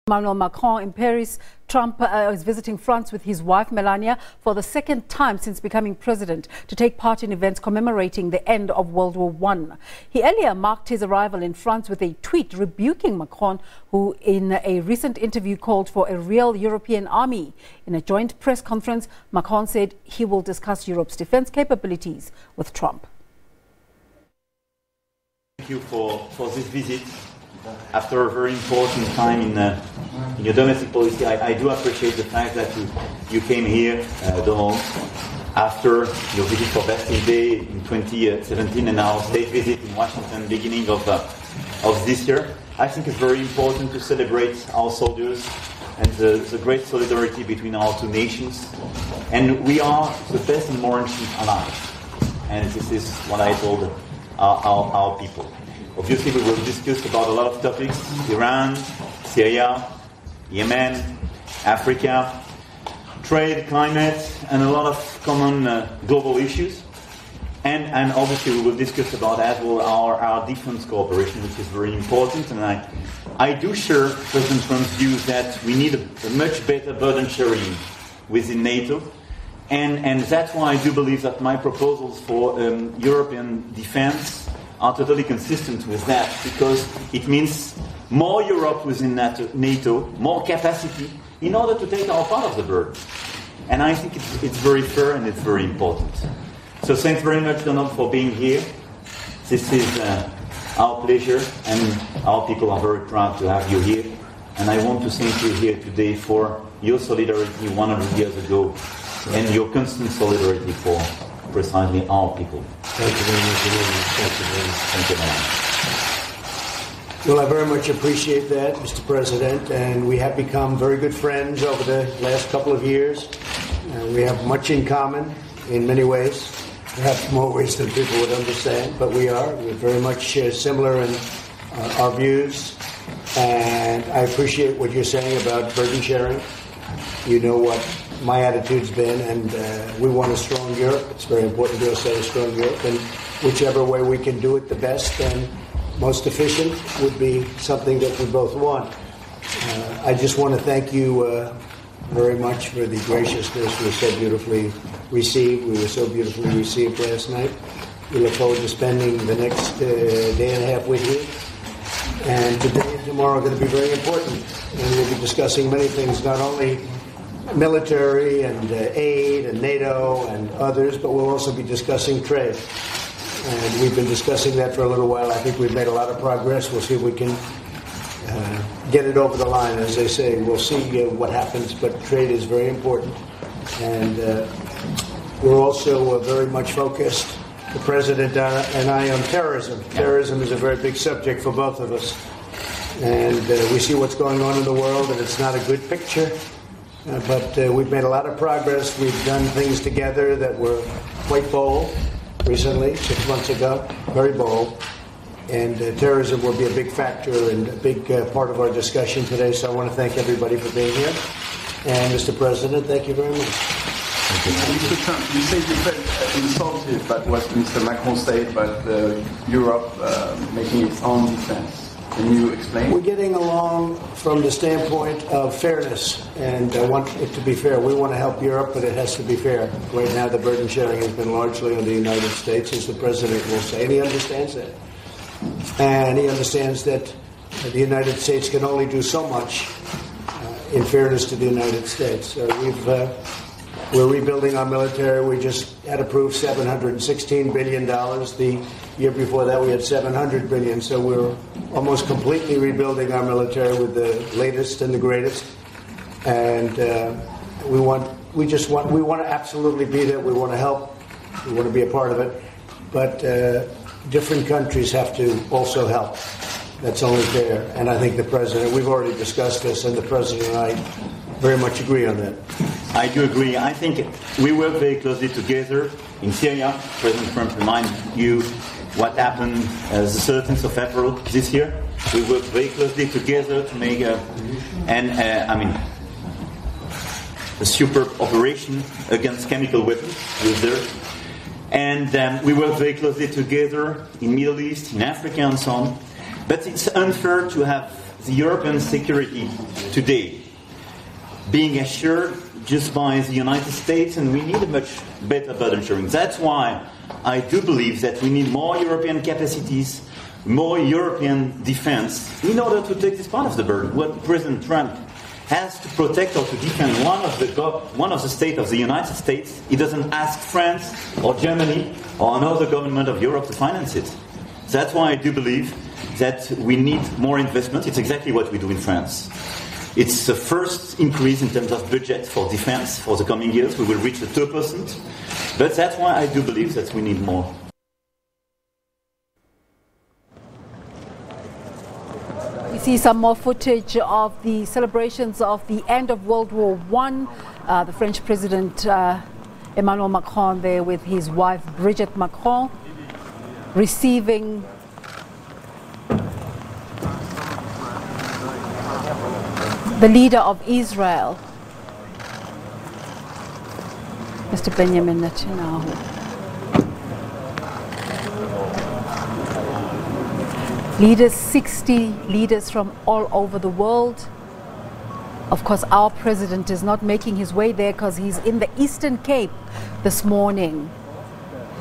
Emmanuel Macron in Paris. Trump is visiting France with his wife Melania for the second time since becoming president to take part in events commemorating the end of World War I. He earlier marked his arrival in France with a tweet rebuking Macron, who in a recent interview called for a real European army. In a joint press conference, Macron said he will discuss Europe's defense capabilities with Trump. Thank you for this visit. After a very important time in your domestic policy, I do appreciate the fact that you came here, Donald, after your visit for Bastille Day in 2017 and our state visit in Washington beginning of this year. I think it's very important to celebrate our soldiers and the great solidarity between our two nations. And we are the best and more ancient allies. And this is what I told our people. Obviously, we will discuss about a lot of topics: Iran, Syria, Yemen, Africa, trade, climate, and a lot of common global issues. And obviously, we will discuss about as well our defense cooperation, which is very important. And I do share President Trump's views that we need a much better burden sharing within NATO. And that's why I do believe that my proposals for European defense are totally consistent with that, because it means more Europe within NATO, more capacity, in order to take our part of the burden. And I think it's very fair and it's very important. So thanks very much, Donald, for being here. This is our pleasure, and our people are very proud to have you here. And I want to thank you here today for your solidarity 100 years ago and your constant solidarity for precisely our people. Thank you very much. Thank you very much. Thank you very much. Well, I very much appreciate that, Mr. President, and we have become very good friends over the last couple of years. We have much in common in many ways, perhaps more ways than people would understand, but we are. We're very much similar in our views, and I appreciate what you're saying about burden sharing. You know what my attitude's been, and we want a strong Europe. It's very important to us to have a strong Europe, and whichever way we can do it the best and most efficient would be something that we both want. I just want to thank you very much for the graciousness we were so beautifully received. We were so beautifully received last night. We look forward to spending the next day and a half with you. And today and tomorrow are going to be very important, and we'll be discussing many things, not only military and aid and NATO and others, but we'll also be discussing trade. And we've been discussing that for a little while. I think we've made a lot of progress. We'll see if we can get it over the line. As they say, we'll see what happens, but trade is very important. And we're also very much focused, the President and I, on terrorism. Terrorism is a very big subject for both of us. And we see what's going on in the world, and it's not a good picture. But we've made a lot of progress. We've done things together that were quite bold recently, 6 months ago, very bold. And terrorism will be a big factor and a big part of our discussion today. So I want to thank everybody for being here. And Mr. President, thank you very much. Mr. Trump, you say you felt insulted by what Mr. Macron said about Europe making its own defense. Can you explain? We're getting along from the standpoint of fairness, and I want it to be fair. We want to help Europe, but it has to be fair. Right now, the burden sharing has been largely on the United States, as the President will say, and he understands that. And he understands that the United States can only do so much in fairness to the United States. So we're rebuilding our military. We just had approved $716 billion. The year before that, we had $700 billion. So we're almost completely rebuilding our military with the latest and the greatest. And we want to absolutely be there. We want to help. We want to be a part of it. But different countries have to also help. That's only fair. And I think the President, we've already discussed this, and the President and I very much agree on that. I do agree. I think we work very closely together in Syria. President Trump reminded you what happened the 13th of April this year. We work very closely together to make a superb operation against chemical weapons with there. And we work very closely together in Middle East, in Africa, and so on. But it's unfair to have the European security today being assured just by the United States, and we need a much better burden sharing. That's why I do believe that we need more European capacities, more European defense in order to take this part of the burden. What President Trump has to protect or to defend one of the states of the United States, he doesn't ask France or Germany or another government of Europe to finance it. That's why I do believe that we need more investment. It's exactly what we do in France. It's the first increase in terms of budget for defense for the coming years. We will reach the 2%. But that's why I do believe that we need more. We see some more footage of the celebrations of the end of World War I. The French President Emmanuel Macron there with his wife Brigitte Macron receiving the leader of Israel, Mr. Benjamin Netanyahu. Leaders, 60 leaders from all over the world. Of course, our president is not making his way there because he's in the Eastern Cape this morning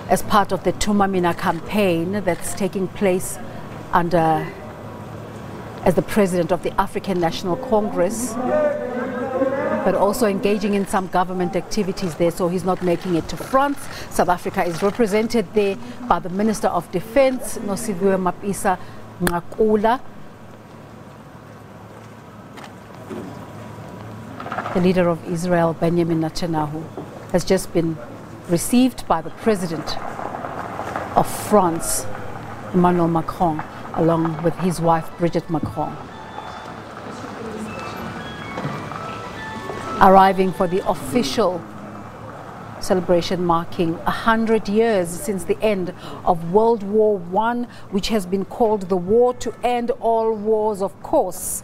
as part of the Tumamina campaign that's taking place as the president of the African National Congress, but also engaging in some government activities there, so he's not making it to France. South Africa is represented there by the Minister of Defense, Nosiviwe Mapisa-Nqakula. The leader of Israel, Benjamin Netanyahu, has just been received by the President of France, Emmanuel Macron, along with his wife, Brigitte Macron. Arriving for the official celebration marking 100 years since the end of World War I, which has been called the war to end all wars. Of course,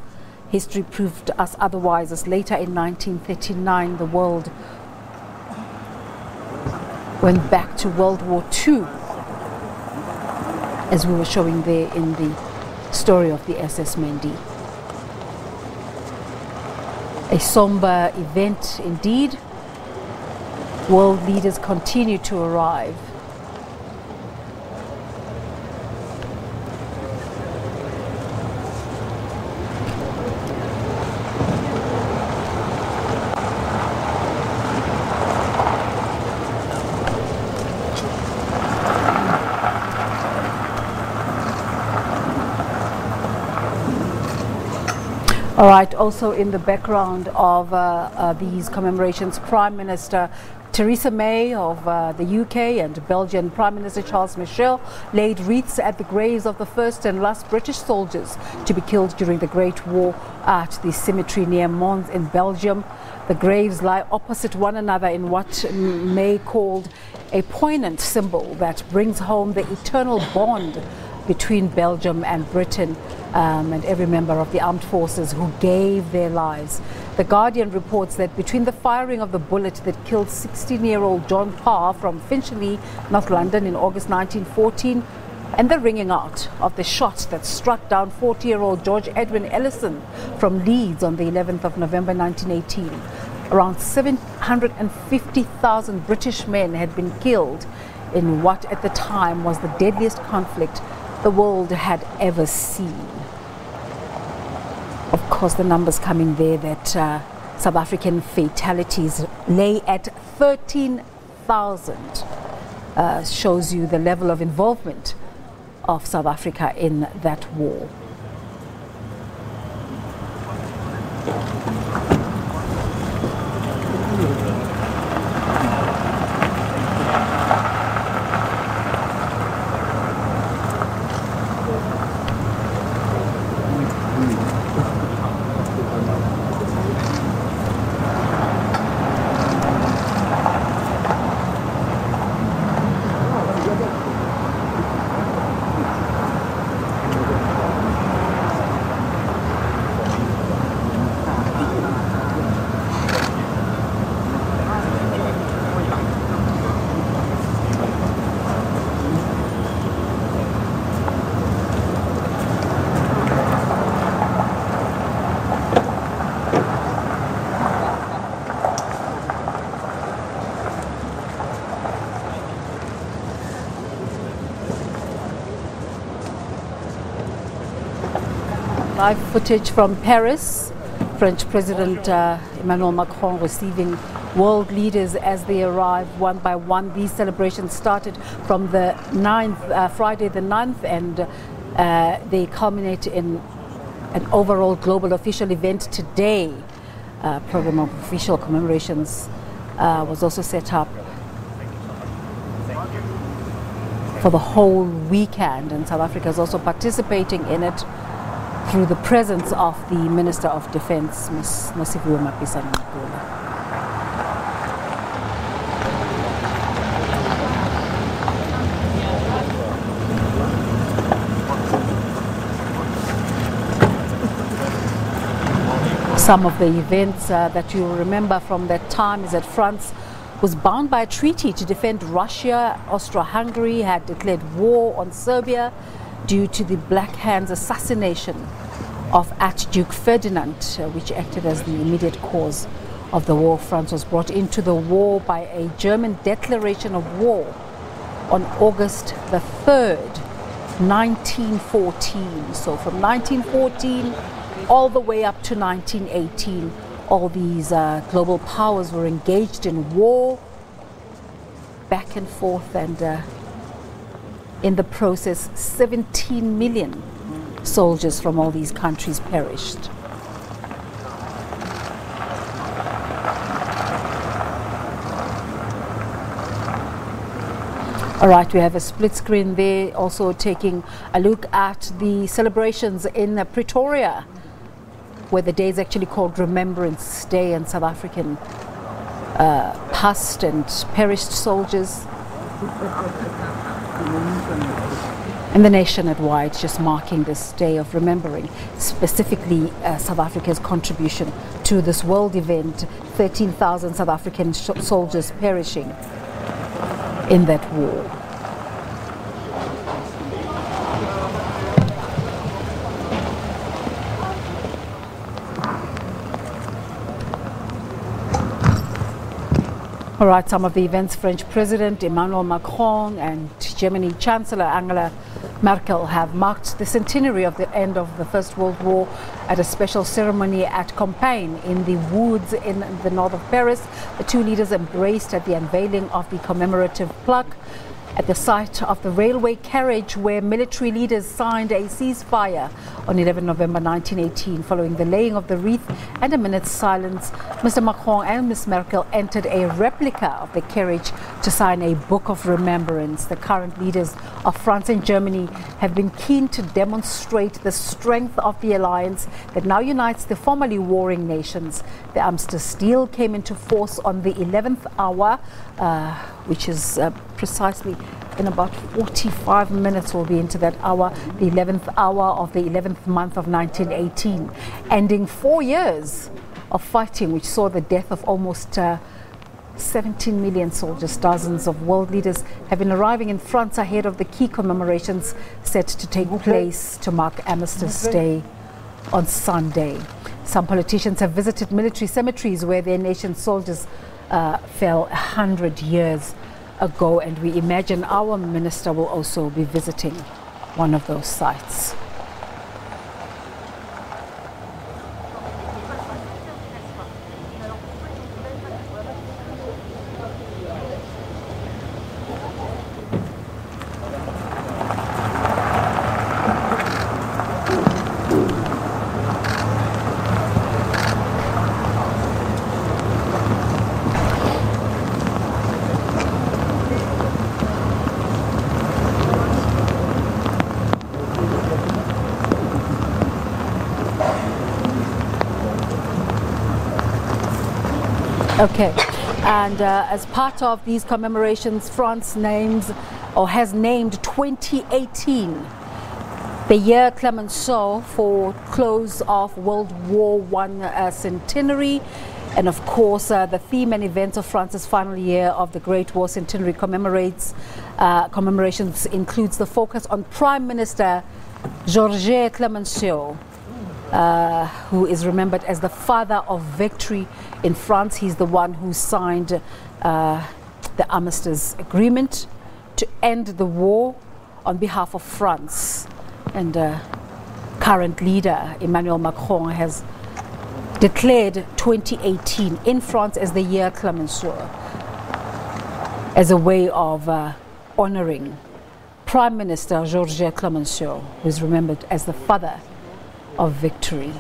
history proved us otherwise, as later in 1939 the world went back to World War II, as we were showing there in the story of the SS Mendi. A somber event indeed. World leaders continue to arrive. All right, also in the background of these commemorations, Prime Minister Theresa May of the UK and Belgian Prime Minister Charles Michel laid wreaths at the graves of the first and last British soldiers to be killed during the Great War at the cemetery near Mons in Belgium. The graves lie opposite one another in what May called a poignant symbol that brings home the eternal bond between Belgium and Britain, and every member of the armed forces who gave their lives. The Guardian reports that between the firing of the bullet that killed 16-year-old John Parr from Finchley, North London in August 1914, and the ringing out of the shot that struck down 40-year-old George Edwin Ellison from Leeds on the 11th of November 1918, around 750,000 British men had been killed in what at the time was the deadliest conflict the world had ever seen. Of course, the numbers coming there that South African fatalities lay at 13,000 shows you the level of involvement of South Africa in that war. live footage from Paris. French President Emmanuel Macron receiving world leaders as they arrive one by one. These celebrations started from the 9th, Friday the 9th, and they culminate in an overall global official event today. Program of official commemorations was also set up for the whole weekend, and South Africa is also participating in it through the presence of the Minister of Defense, Ms. Nosiviwe Mapisa-Nqakula. Some of the events that you remember from that time is that France was bound by a treaty to defend Russia. Austro-Hungary had declared war on Serbia due to the Black Hand's assassination of Archduke Ferdinand, which acted as the immediate cause of the war. France was brought into the war by a German declaration of war on August the 3rd, 1914. So from 1914 all the way up to 1918, all these global powers were engaged in war, back and forth, and in the process 17 million soldiers from all these countries perished. All right, we have a split screen there, also taking a look at the celebrations in Pretoria, where the day is actually called Remembrance Day, and South African past and perished soldiers and the nation at wide just marking this day of remembering specifically South Africa's contribution to this world event. 13,000 South African soldiers perishing in that war. All right, some of the events: French President Emmanuel Macron and Germany Chancellor Angela Merkel have marked the centenary of the end of the First World War at a special ceremony at Commemoration in the woods in the north of Paris. The two leaders embraced at the unveiling of the commemorative plaque at the site of the railway carriage where military leaders signed a ceasefire on 11 November 1918. Following the laying of the wreath and a minute's silence, Mr. Macron and Ms. Merkel entered a replica of the carriage to sign a book of remembrance. The current leaders of France and Germany have been keen to demonstrate the strength of the alliance that now unites the formerly warring nations. The Armistice deal came into force on the 11th hour, which is precisely in about 45 minutes. We'll be into that hour, the 11th hour of the 11th month of 1918, ending 4 years of fighting, which saw the death of almost 17 million soldiers. Dozens of world leaders have been arriving in France ahead of the key commemorations set to take place to mark Armistice Day on Sunday. Some politicians have visited military cemeteries where their nation's soldiers fell 100 years ago, and we imagine our minister will also be visiting one of those sites. Okay, and as part of these commemorations, France has named 2018 the year Clemenceau for close of World War I Centenary. And of course, the theme and events of France's final year of the Great War Centenary commemorations includes the focus on Prime Minister Georges Clemenceau, who is remembered as the father of victory in France. He's the one who signed the Armistice Agreement to end the war on behalf of France. And current leader, Emmanuel Macron, has declared 2018 in France as the year Clemenceau, as a way of honoring Prime Minister Georges Clemenceau, who is remembered as the father of victory.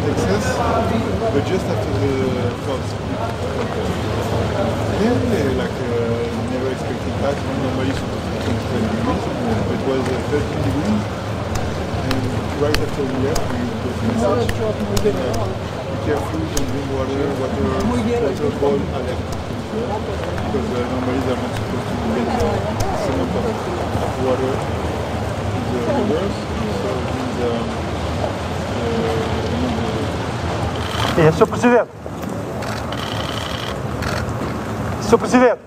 Texas, but just after the first never expected that. Normally supposed to be 20 degrees, it was 13 degrees, and right after we left, we got the message, be careful, don't drink water boil alert, because normally they're not supposed to get this amount of water in the rivers, so it means Yes, Sr. Presidente. Sr. Presidente.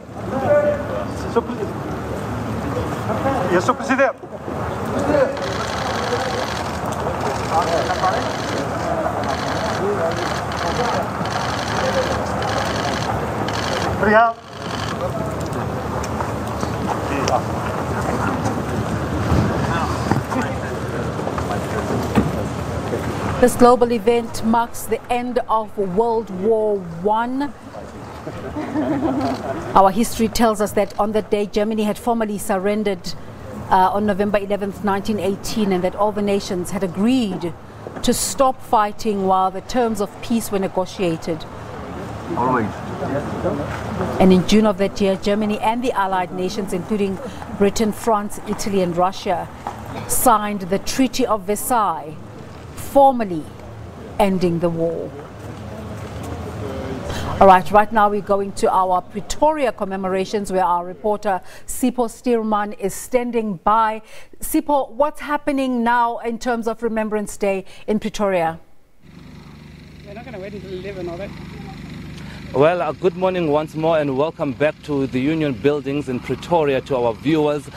Sr. Presidente. Yes, Sr. Presidente. Obrigado. This global event marks the end of World War I. Our history tells us that on that day, Germany had formally surrendered on November 11th, 1918, and that all the nations had agreed to stop fighting while the terms of peace were negotiated. Always. And in June of that year, Germany and the Allied nations, including Britain, France, Italy, and Russia, signed the Treaty of Versailles, formally ending the war. All right now we're going to our Pretoria commemorations, where our reporter Sipho Steelman is standing by. Sipho, what's happening now in terms of Remembrance Day in Pretoria? We're not going to wait until 11, are they? Well, good morning once more and welcome back to the Union Buildings in Pretoria to our viewers.